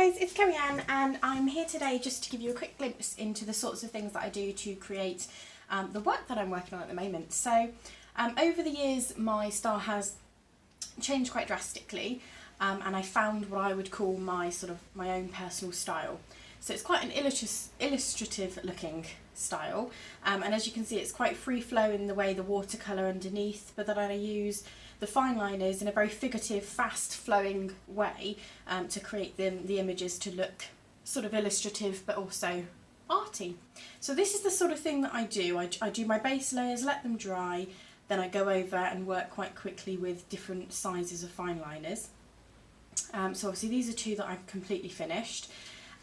guys, it's Kerri-Ann and I'm here today just to give you a quick glimpse into the sorts of things that I do to create the work that I'm working on at the moment. So over the years my style has changed quite drastically and I found what I would call my own personal style. So it's quite an illustrative looking style and as you can see it's quite free flow in the way the watercolour underneath, but then I use the fine liners in a very figurative, fast flowing way to create the images to look sort of illustrative but also arty. So this is the sort of thing that I do. I do my base layers, let them dry, then I go over and work quite quickly with different sizes of fine liners. So obviously these are two that I've completely finished,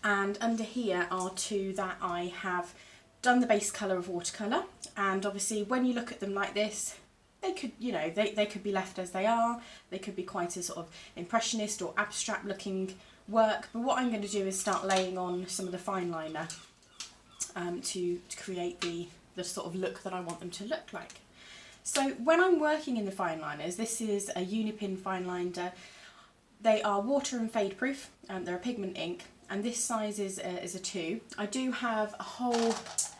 and under here are two that I have done the base colour of watercolour, and obviously when you look at them like this, they could, they could be left as they are. They could be quite a sort of impressionist or abstract looking work, but what I'm going to do is start laying on some of the fine liner to create the sort of look that I want them to look like. So when I'm working in the fine liners, this is a Unipin fine liner. They are water and fade proof, they're a pigment ink, and this size is a 2. I do have a whole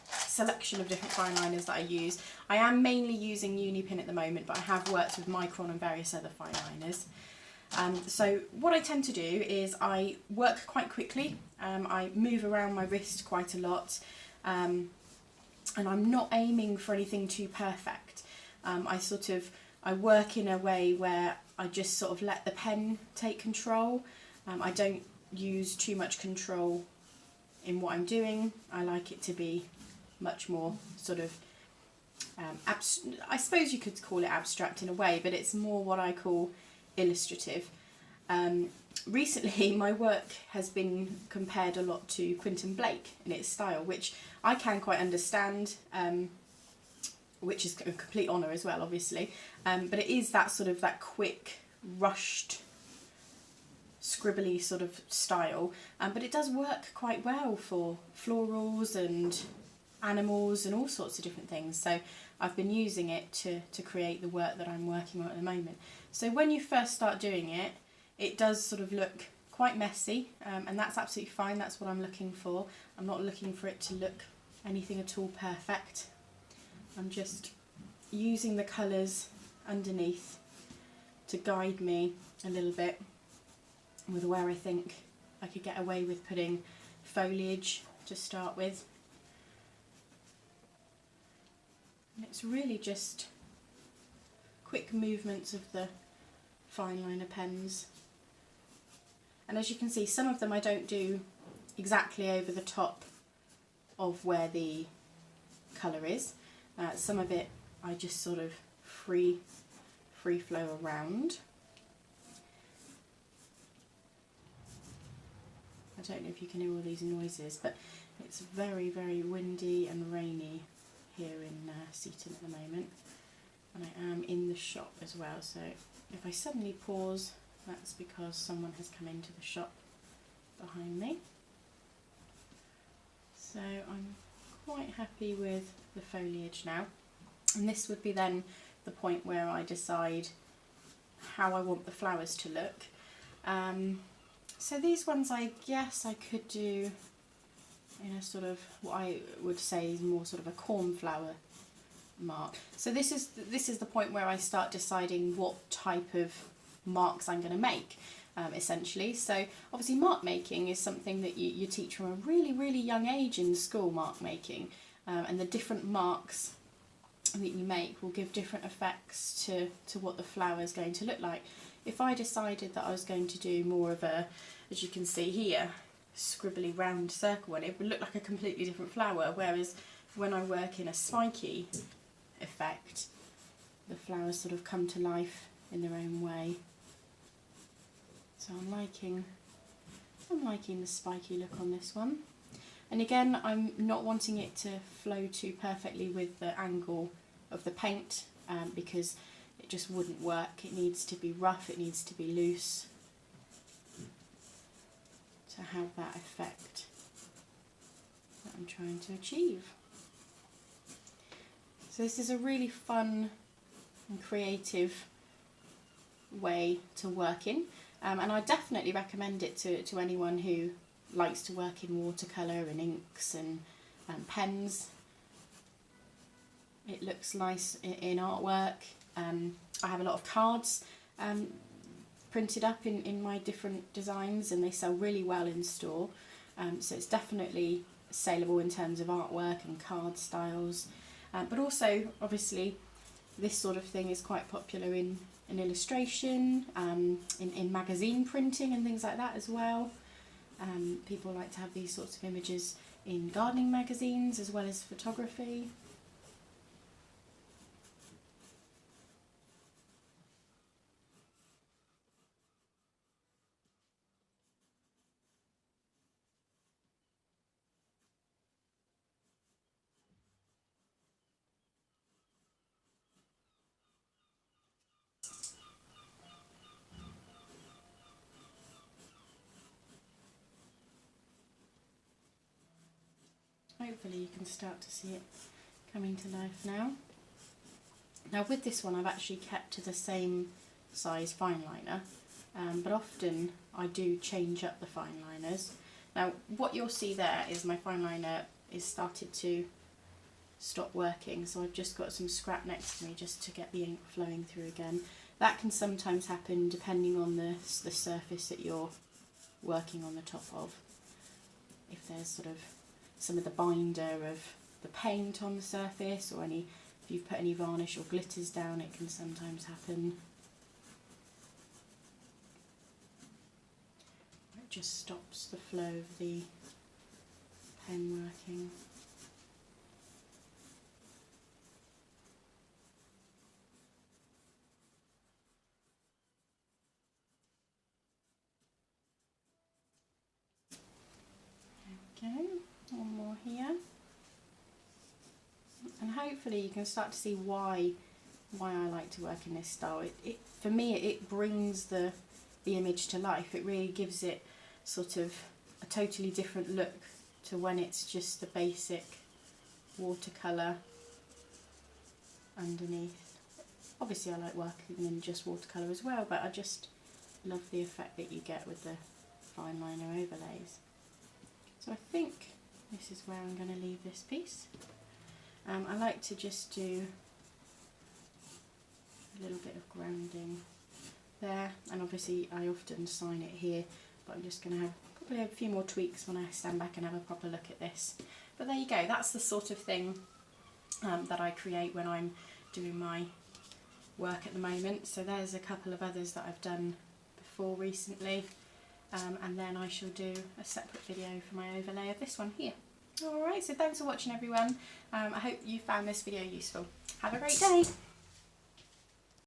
selection of different fine liners that I use. I am mainly using Unipin at the moment, but I have worked with Micron and various other fine liners. So what I tend to do is I work quite quickly, I move around my wrist quite a lot, and I'm not aiming for anything too perfect. I work in a way where I just sort of let the pen take control. I don't use too much control in what I'm doing. I like it to be much more sort of, I suppose you could call it abstract in a way, but it's more what I call illustrative. Recently my work has been compared a lot to Quentin Blake in its style, which I can quite understand, which is a complete honour as well obviously, but it is that sort of that quick, rushed, scribbly sort of style, but it does work quite well for florals and animals and all sorts of different things. So I've been using it to create the work that I'm working on at the moment. So when you first start doing it, it does sort of look quite messy, and that's absolutely fine. That's what I'm looking for. I'm not looking for it to look anything at all perfect. I'm just using the colours underneath to guide me a little bit with where I think I could get away with putting foliage to start with. And it's really just quick movements of the fine liner pens. And as you can see, some of them I don't do exactly over the top of where the colour is. Some of it I just sort of free flow around. I don't know if you can hear all these noises, but it's very, very windy and rainy here in Seaton at the moment, and I am in the shop as well, so if I suddenly pause, that's because someone has come into the shop behind me. So I'm quite happy with the foliage now, and this would be then the point where I decide how I want the flowers to look. So these ones I guess I could do in a sort of what I would say is more sort of a cornflower mark. So this is the point where I start deciding what type of marks I'm going to make, essentially. So obviously mark making is something that you teach from a really, really young age in school, mark making, and the different marks that you make will give different effects to what the flower is going to look like. If I decided that I was going to do more of a, as you can see here, scribbly round circle one, it would look like a completely different flower, whereas when I work in a spiky effect, the flowers sort of come to life in their own way. So I'm liking the spiky look on this one. And again, I'm not wanting it to flow too perfectly with the angle of the paint, because it just wouldn't work. It needs to be rough, it needs to be loose to have that effect that I'm trying to achieve. So this is a really fun and creative way to work in. and I definitely recommend it to anyone who likes to work in watercolour and inks and pens. It looks nice in artwork. I have a lot of cards printed up in my different designs, and they sell really well in store, so it's definitely saleable in terms of artwork and card styles, but also obviously this sort of thing is quite popular in illustration, in magazine printing and things like that as well. People like to have these sorts of images in gardening magazines as well as photography. Hopefully you can start to see it coming to life now. Now with this one I've actually kept to the same size fine liner, but often I do change up the fine liners. Now what you'll see there is my fine liner is started to stop working, so I've just got some scrap next to me just to get the ink flowing through again. That can sometimes happen depending on the surface that you're working on the top of. If there's sort of some of the binder of the paint on the surface, or if you've put any varnish or glitters down, it can sometimes happen. It just stops the flow of the pen working. Okay, one more here, and hopefully you can start to see why I like to work in this style. For me it brings the image to life. It really gives it sort of a totally different look to when it's just the basic watercolour underneath. Obviously I like working in just watercolour as well, but I just love the effect that you get with the fine liner overlays. So I think this is where I'm going to leave this piece. I like to just do a little bit of grounding there, and obviously I often sign it here, but I'm just going to have probably a few more tweaks when I stand back and have a proper look at this. But there you go, that's the sort of thing that I create when I'm doing my work at the moment. So there's a couple of others that I've done before recently. And then I shall do a separate video for my overlay of this one here. Alright, so thanks for watching everyone. I hope you found this video useful. Have a great day!